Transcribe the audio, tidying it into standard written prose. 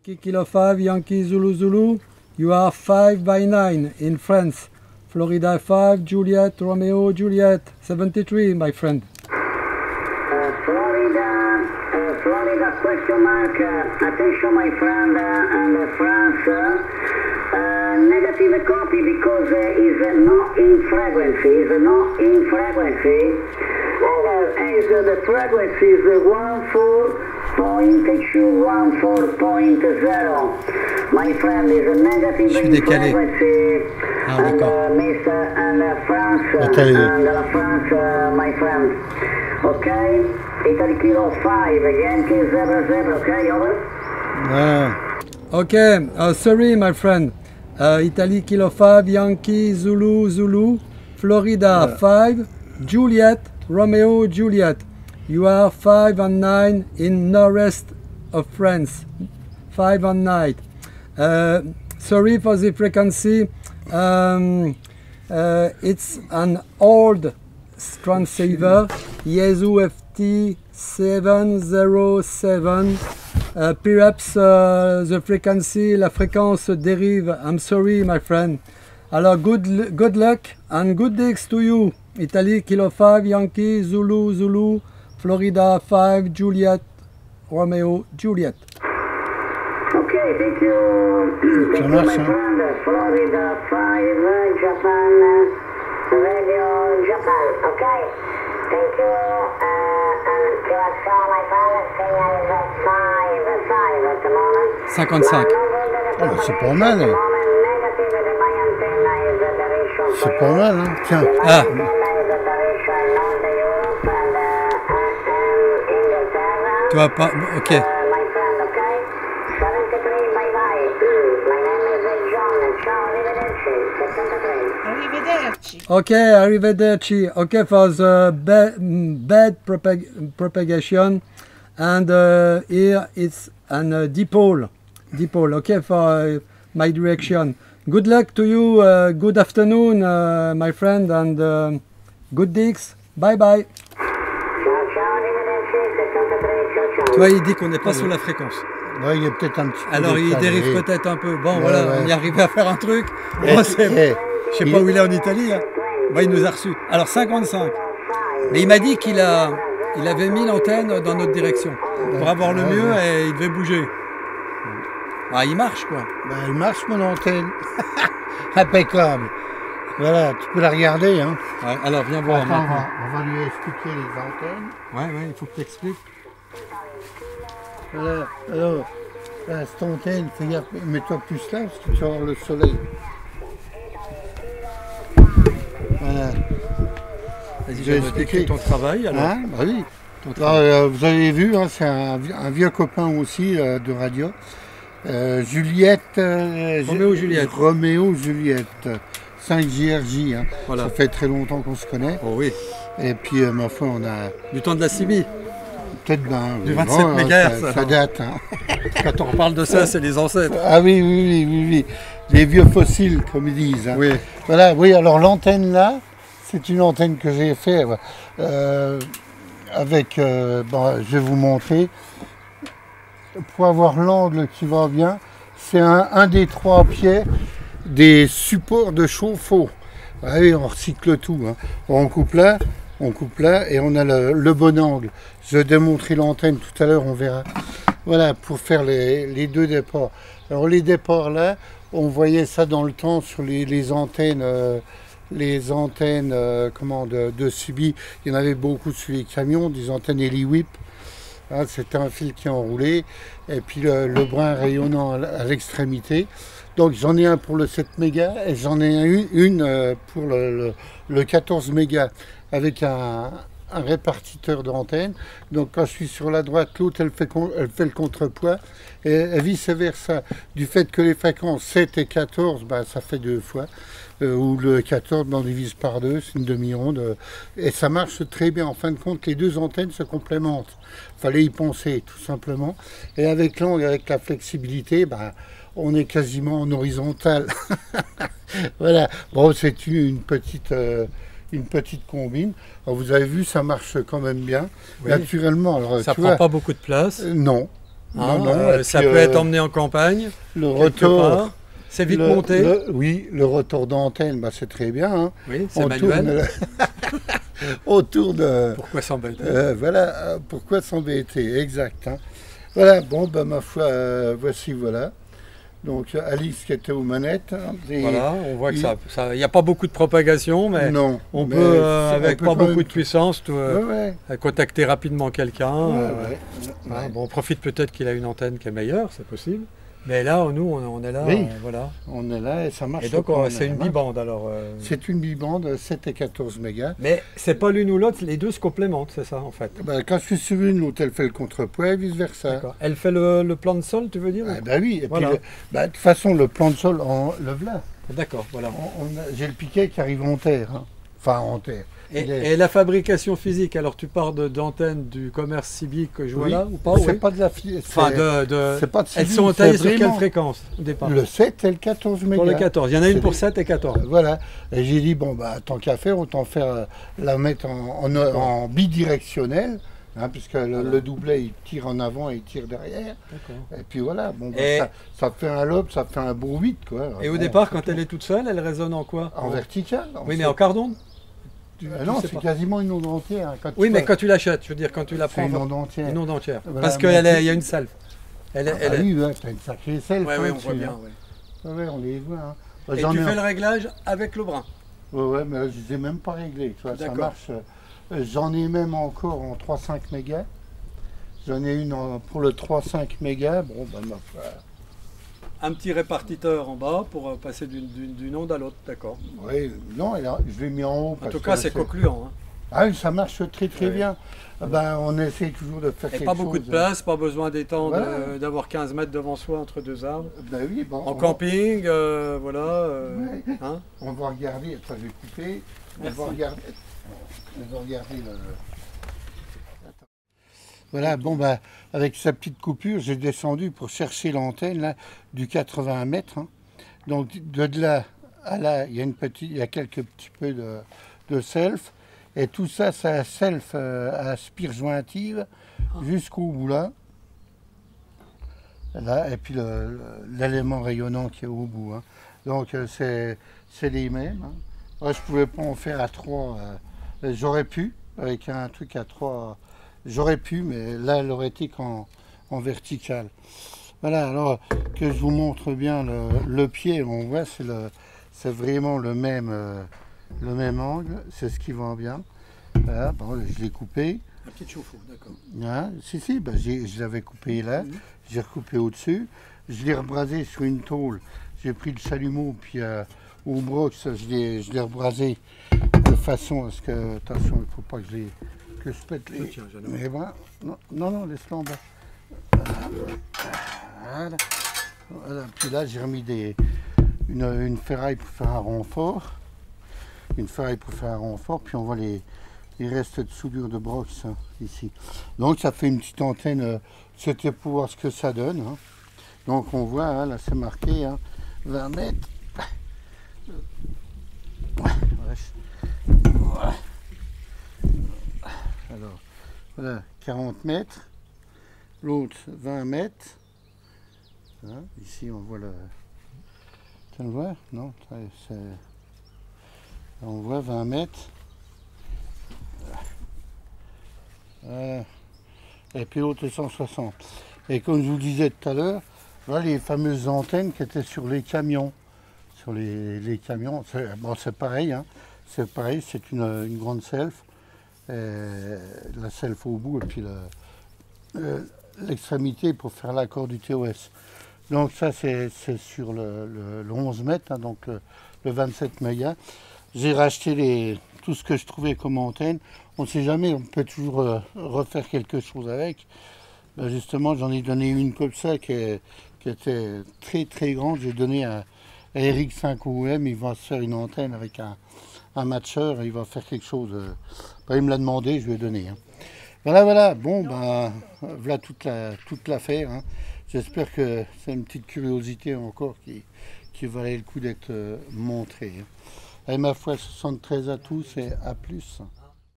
Kilo 5, Yankee Zulu Zulu, you are 5 by 9 in France. Florida 5, Juliet, Romeo, Juliet, 73, my friend. Florida question mark, attention my friend, and France, negative copy because is not in frequency, as the frequency is 14.214.0. My friend is a negative in frequency, and Mr. and France, and France, my friend. Okay, Italy Kilo 5, Yankee 00, okay, over? Okay, sorry my friend. Italy Kilo 5, Yankee Zulu Zulu, Florida 5, Juliet, Romeo, Juliet. You are 5 and 9 in northeast of France. 5 and 9. Sorry for the frequency. It's an old transceiver, Yaesu FT 707. Perhaps the frequency, la fréquence dérive. I'm sorry, my friend. Alors, good luck and good days to you. Italy, Kilo 5, Yankee, Zulu, Zulu, Florida 5, Juliet, Romeo, Juliet. Okay, thank you. Thank you, my friend. Florida 5, Japan, Radio Japan. Okay, thank you. And QSO, my friend, signal is 5 at the moment. 55. Oh, c'est pas mal. C'est pas mal, hein. Tiens. Ah. Tu vas pas... Ok. Okay, arrivederci. Okay, for the bad propagation, and here it's an dipole. Okay, for my direction. Good luck to you. Good afternoon, my friend, and good digs. Bye bye. Tu vois, il dit qu'on n'est pas sur la fréquence. Ouais, il y a peut-être un petit peu. Alors il dérive peut-être un peu. Bon, voilà, on y arrive à faire un truc. Bon, je sais pas où il est en Italie. Hein. Bah, il nous a reçus. Alors 55. Mais il m'a dit qu'il avait mis l'antenne dans notre direction pour avoir le mieux et il devait bouger. Ah, il marche quoi. Bah, il marche mon antenne. Impeccable. Voilà, tu peux la regarder. Hein. Ouais, alors viens voir. Attends, on va lui expliquer les antennes. Ouais, il faut que tu expliques. Voilà, alors, là, cette antenne, fais gaffe, mets-toi plus là parce que tu vas avoir le soleil. Voilà. Vas-y, je vais expliquer ton travail. Alors. Hein, bah oui. Alors, vous avez vu, hein, c'est un vieux copain aussi de radio. Juliette. Roméo Juliette. 5JRJ. Hein. Voilà. Ça fait très longtemps qu'on se connaît. Oh oui. Et puis, ma foi, on a. Du temps de la CB. Peut-être du 27 MHz. Ça date. Hein. Quand on parle de ça, c'est les ancêtres. Ah oui. Les vieux fossiles, comme ils disent. Hein. Oui. Voilà, oui, alors l'antenne là, c'est une antenne que j'ai fait avec, je vais vous montrer. Pour avoir l'angle qui va bien, c'est un des 3 pieds des supports de chauffe-eau. Ah oui, on recycle tout. Hein. On coupe là et on a le bon angle. Je vais démontrer l'antenne tout à l'heure, on verra. Voilà, pour faire les 2 départs. Alors les départs là, on voyait ça dans le temps sur les antennes, de Subi. Il y en avait beaucoup sur les camions, des antennes Heli-Whip. Hein, c'était un fil qui enroulait et puis le brin rayonnant à l'extrémité. Donc j'en ai un pour le 7 mégas et j'en ai une pour le 14 mégas avec un répartiteur d'antenne. Donc quand je suis sur la droite, l'autre elle fait le contrepoids et vice versa. Du fait que les fréquences 7 et 14, ça fait 2 fois. Ou le 14, on divise par 2, c'est une demi-onde. Et ça marche très bien. En fin de compte, les 2 antennes se complémentent. Il fallait y penser, tout simplement. Et avec l'angle, avec la flexibilité, on est quasiment en horizontal. Voilà. Bon, c'est une petite combine. Alors, vous avez vu, ça marche quand même bien. Oui. Naturellement. Alors, ça prend pas beaucoup de place. Non. Hein, non, ça peut être emmené en campagne. Le retour. C'est vite monté. Oui, le retour d'antenne, bah, c'est très bien. Hein. Oui, c'est manuel. Autour de... Pourquoi s'embêter voilà, pourquoi s'embêter, exact. Hein. Voilà, bon, bah, ma foi, voici, voilà. Donc Alice qui était aux manettes. Hein, voilà, on voit que ça, il n'y a pas beaucoup de propagation, mais non, on peut, avec pas beaucoup de puissance, ouais. contacter rapidement quelqu'un. Ouais. Bon, on profite peut-être qu'il a une antenne qui est meilleure, c'est possible. Mais là, nous, on est là, oui. Voilà. On est là et ça marche. Et donc, c'est une bibande alors. C'est une bibande 7 et 14 mégas. Mais c'est pas l'une ou l'autre, les deux se complémentent, c'est ça en fait. Bah, quand je suis sur une, l'autre elle fait le contrepoids et vice versa. Elle fait le plan de sol, tu veux dire? Bah oui, et voilà. puis de toute façon, le plan de sol, le voilà. D'accord, voilà. J'ai le piquet qui arrive en terre. Hein. Enfin, en terre. Et la fabrication physique, alors tu pars d'antenne du commerce civique que je vois là ou pas? C'est pas de la enfin, c'est pas de elles sont taillées sur quelle fréquence au départ? Le 7 et le 14 mégas. Pour le 14, il y en a une pour 7 et 14. Voilà, et j'ai dit, bon, bah, tant qu'à faire, autant la mettre en bidirectionnel, hein, puisque le doublet, il tire en avant et il tire derrière. Et puis voilà, bon, bah, ça fait un lobe, ça fait un beau 8, quoi. Et au départ, quand elle est toute seule, elle résonne en quoi? En vertical. Oui, mais en quart d'onde? Non, c'est quasiment une onde entière. Hein, oui, mais quand tu l'achètes, je veux dire, quand tu la prends. Une onde entière. Une onde entière. Voilà, parce qu'il y a une self. Oui, tu as une sacrée self. Oui, on voit bien. Oui, on les voit. Hein. Et tu fais le réglage avec le brin. Oui, mais là, je ne les ai même pas réglés. Tu vois, ça marche. J'en ai même encore en 3,5 mégas. J'en ai une pour le 3,5 mégas. Bon, ben, un petit répartiteur en bas pour passer d'une onde à l'autre, d'accord. Oui, non, je l'ai mis en haut. En tout cas, c'est concluant. Hein. Ah oui, ça marche très bien. Ben, on essaie toujours de faire quelque chose. Et pas beaucoup de place, pas besoin d'étendre, d'avoir 15 mètres devant soi entre deux arbres. Ben oui, bon, en camping, voilà. Hein, on va regarder, attends, je vais couper. On va regarder le... Voilà, bon, bah, avec sa petite coupure, j'ai descendu pour chercher l'antenne là, du 80 mètres. Hein. Donc de là à là, il y a quelques petits peu de self. Et tout ça, c'est self à spire jointive jusqu'au bout là. Là, et puis l'élément rayonnant qui est au bout. Hein. Donc c'est les mêmes. Hein. Moi, je ne pouvais pas en faire à 3. J'aurais pu, avec un truc à 3. J'aurais pu, mais là, elle aurait été en vertical. Voilà, alors que je vous montre bien le pied, on voit, c'est vraiment le même angle, c'est ce qui va bien. Voilà, bon, je l'ai coupé. Un petit chauffe-eau, d'accord. Hein, si, ben, je l'avais coupé là, j'ai recoupé au-dessus, je l'ai rebrasé sur une tôle, j'ai pris le chalumeau, puis au broc, je l'ai rebrasé de façon à ce que, attention, il ne faut pas que je pète les... Mais voilà. Non, laisse-le en bas. Voilà. Puis là, j'ai remis une ferraille pour faire un renfort. Puis on voit les restes de soudure de brox hein, ici. Donc ça fait une petite antenne, c'était pour voir ce que ça donne. Hein. Donc on voit, hein, là c'est marqué, hein, 20 mètres. Voilà. Alors, voilà, 40 mètres, l'autre 20 mètres. Hein, ici, on voit le... Tu le vois? Non, on voit 20 mètres. Et puis l'autre est 160. Et comme je vous disais tout à l'heure, voilà les fameuses antennes qui étaient sur les camions. Sur les camions, c'est pareil, hein. C'est pareil, c'est une grande self. La self au bout et puis l'extrémité pour faire l'accord du TOS. Donc ça c'est sur le 11 mètres, hein, donc le 27 mégas. J'ai racheté tout ce que je trouvais comme antenne. On ne sait jamais, on peut toujours refaire quelque chose avec. Ben justement, j'en ai donné une comme ça qui était très très grande. J'ai donné à Eric 5OM, il va se faire une antenne avec un matcheur, il va faire quelque chose. Il me l'a demandé, je lui ai donné. Hein. Voilà, bon, ben, voilà toute l'affaire. Hein. J'espère que c'est une petite curiosité encore qui valait le coup d'être montrée. Hein. Et ma foi, 73 à tous et à plus.